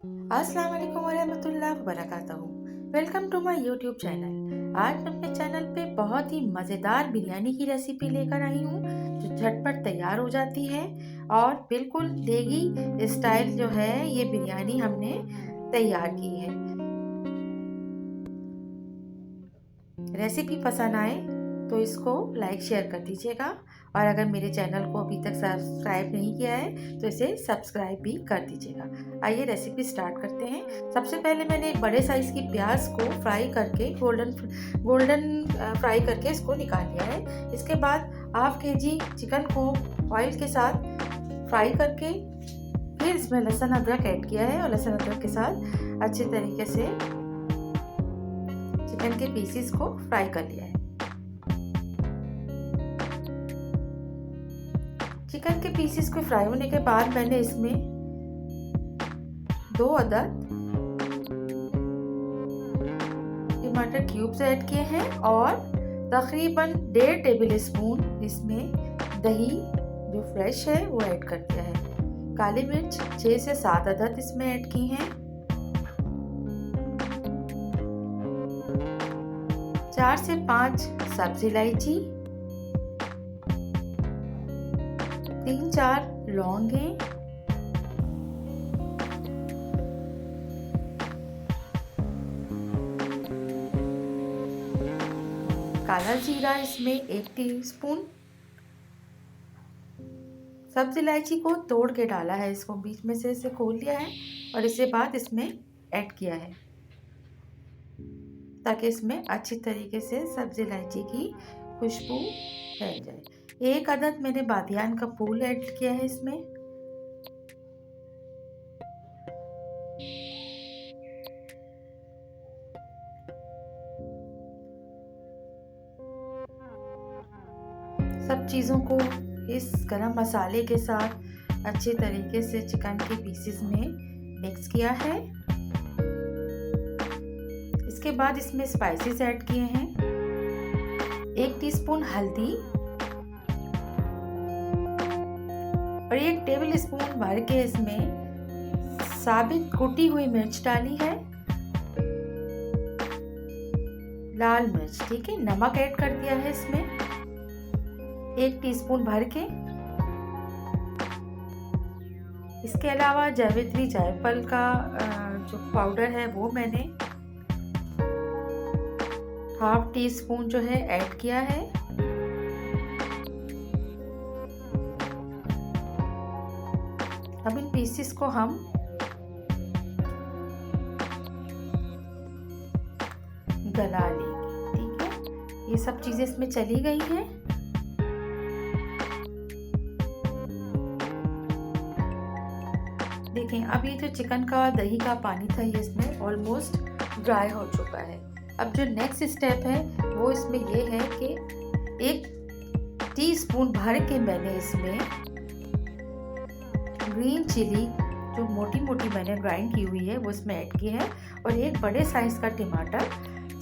अस्सलाम वालेकुम वरहमतुल्लाह वबरकातुहू। Welcome to my YouTube channel. आज मैं अपने चैनल पे बहुत ही मज़ेदार बिरयानी की रेसिपी लेकर आई हूँ जो झटपट तैयार हो जाती है और बिल्कुल देगी स्टाइल जो है ये बिरयानी हमने तैयार की है। रेसिपी पसंद आए तो इसको लाइक शेयर कर दीजिएगा और अगर मेरे चैनल को अभी तक सब्सक्राइब नहीं किया है तो इसे सब्सक्राइब भी कर दीजिएगा। आइए रेसिपी स्टार्ट करते हैं। सबसे पहले मैंने एक बड़े साइज़ की प्याज को फ्राई करके गोल्डन फ्राई करके इसको निकाल लिया है। इसके बाद हाफ केजी चिकन को ऑयल के साथ फ्राई करके फिर इसमें लहसुन अदरक ऐड किया है और लहसुन अदरक के साथ अच्छे तरीके से चिकन के पीसेस को फ्राई कर लिया है। चिकन के पीसेस को फ्राई होने के बाद मैंने इसमें 2 अदद टमाटर क्यूब्स ऐड किए हैं और तकरीबन 1.5 टेबल स्पून इसमें दही जो फ्रेश है वो ऐड कर दिया है। काली मिर्च 6 से 7 अदद इसमें ऐड की हैं। 4 से 5 सब्ज इलायची, 3-4 लौंगे, काला जीरा इसमें 1 टीस्पून, सब्ज इलायची को तोड़ के डाला है, इसको बीच में से इसे खोल लिया है और इसे बाद इसमें ऐड किया है ताकि इसमें अच्छी तरीके से सब्ज इलायची की खुशबू फैल जाए। 1 अदद मैंने बादियान का फूल ऐड किया है इसमें। सब चीज़ों को इस गरम मसाले के साथ अच्छे तरीके से चिकन के पीसेस में मिक्स किया है। इसके बाद इसमें स्पाइसेस ऐड किए हैं। 1 टीस्पून हल्दी और 1 टेबल स्पून भर के इसमें साबित कुटी हुई मिर्च डाली है, लाल मिर्च, ठीक है। नमक ऐड कर दिया है इसमें 1 टीस्पून भर के। इसके अलावा जावित्री जायफल का जो पाउडर है वो मैंने हाफ टी स्पून जो है ऐड किया है। अब इन पीसेस को हम गला लेंगे, ठीक है। ये सब चीजें इसमें चली गई हैं। देखें अब ये जो चिकन का दही का पानी था ये इसमें ऑलमोस्ट ड्राई हो चुका है। अब जो नेक्स्ट स्टेप है वो इसमें ये है कि 1 टीस्पून भर के मैंने इसमें ग्रीन चिली जो मोटी मोटी मैंने ग्राइंड की हुई है वो इसमें ऐड की है और 1 बड़े साइज का टमाटर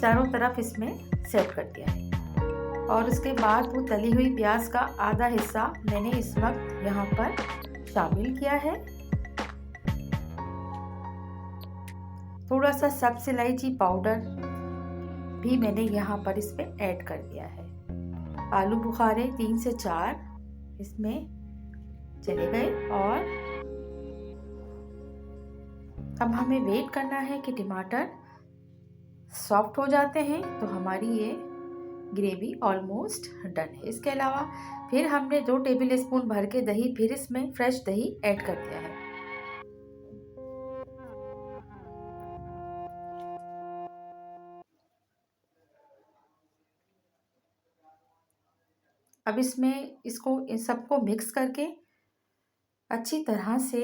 चारों तरफ इसमें सेट कर दिया है। और उसके बाद वो तली हुई प्याज का आधा हिस्सा मैंने इस वक्त यहाँ पर शामिल किया है। थोड़ा सा सब्ज इलायची पाउडर भी मैंने यहाँ पर इसमें ऐड कर दिया है। आलू बुखारे 3 से 4 इसमें चले गए और अब हमें वेट करना है कि टमाटर सॉफ्ट हो जाते हैं तो हमारी ये ग्रेवी ऑलमोस्ट डन है। इसके अलावा फिर हमने 2 टेबल स्पून भर के दही फिर इसमें फ्रेश दही ऐड कर दिया है। अब इसमें इसको इन सबको मिक्स करके अच्छी तरह से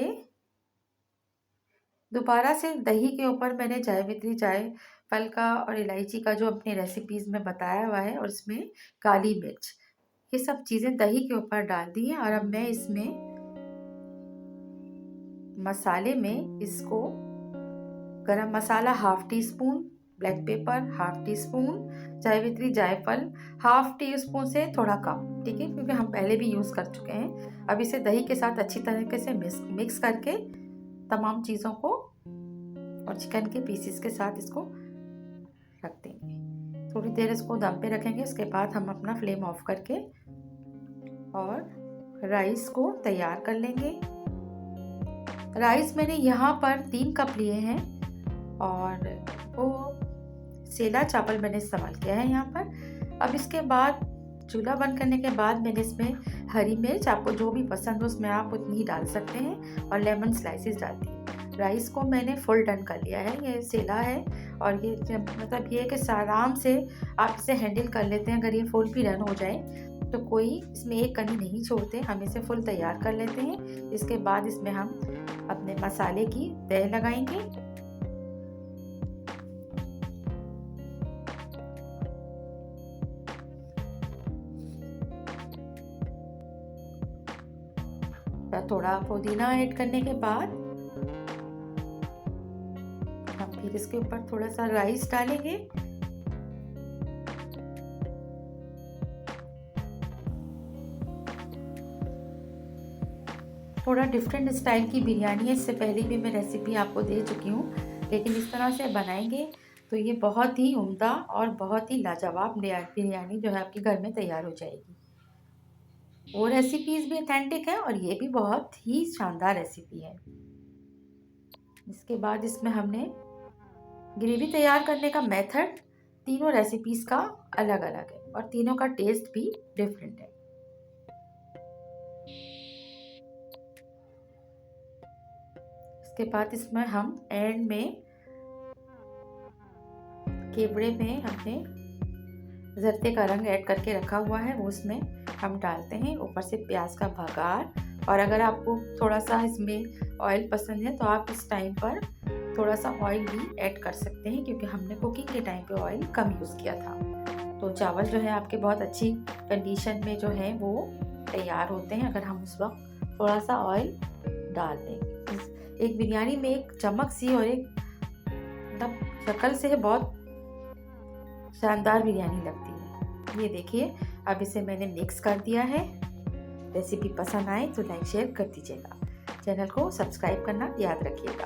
दोबारा से दही के ऊपर मैंने जावित्री जायफल का और इलायची का जो अपनी रेसिपीज़ में बताया हुआ है और इसमें काली मिर्च ये सब चीज़ें दही के ऊपर डाल दी हैं। और अब मैं इसमें मसाले में इसको गरम मसाला half teaspoon, black pepper half teaspoon, जावित्री जायफल हाफ टी स्पून से थोड़ा कम, ठीक है, क्योंकि हम पहले भी यूज़ कर चुके हैं। अब इसे दही के साथ अच्छी तरीके से मिक्स करके तमाम चीज़ों को और चिकन के पीसेस के साथ इसको रख देंगे। थोड़ी देर इसको दम पे रखेंगे। उसके बाद हम अपना फ्लेम ऑफ करके और राइस को तैयार कर लेंगे। राइस मैंने यहाँ पर 3 कप लिए हैं और वो सेला चावल मैंने इस्तेमाल किया है यहाँ पर। अब इसके बाद चूल्हा बंद करने के बाद मैंने इसमें हरी मिर्च, आपको जो भी पसंद हो उसमें आप उतनी ही डाल सकते हैं, और लेमन स्लाइसेस डाल दिए। राइस को मैंने फुल डन कर लिया है। ये सेला है और ये मतलब ये है कि आराम से आप इसे हैंडल कर लेते हैं। अगर ये फुल भी डन हो जाए तो कोई इसमें एक कनी नहीं छोड़ते, हम इसे फुल तैयार कर लेते हैं। इसके बाद इसमें हम अपने मसाले की तह लगाएंगे। थोड़ा पुदीना ऐड करने के बाद हम फिर इसके ऊपर थोड़ा सा राइस डालेंगे। थोड़ा डिफरेंट स्टाइल की बिरयानी है, इससे पहले भी मैं रेसिपी आपको दे चुकी हूँ, लेकिन इस तरह से बनाएंगे तो ये बहुत ही उम्दा और बहुत ही लाजवाब बिरयानी जो है आपके घर में तैयार हो जाएगी। वो रेसिपीज़ भी ऑथेंटिक है और ये भी बहुत ही शानदार रेसिपी है। इसके बाद इसमें हमने ग्रेवी तैयार करने का मेथड तीनों रेसिपीज़ का अलग अलग है और तीनों का टेस्ट भी डिफरेंट है। इसके बाद इसमें हम एंड में केवड़े में हमने जर्दे का रंग ऐड करके रखा हुआ है, वो इसमें हम डालते हैं। ऊपर से प्याज का बघार, और अगर आपको थोड़ा सा इसमें ऑयल पसंद है तो आप इस टाइम पर थोड़ा सा ऑयल भी ऐड कर सकते हैं, क्योंकि हमने कुकिंग के टाइम पे ऑयल कम यूज़ किया था। तो चावल जो है आपके बहुत अच्छी कंडीशन में जो है वो तैयार होते हैं अगर हम उस वक्त थोड़ा सा ऑयल डाल दें। एक बिरयानी में एक चमक सी और एक मतलब शक्ल से बहुत शानदार बिरयानी लगती है। ये देखिए, अब इसे मैंने मिक्स कर दिया है। रेसिपी पसंद आए तो लाइक शेयर कर दीजिएगा। चैनल को सब्सक्राइब करना याद रखिएगा।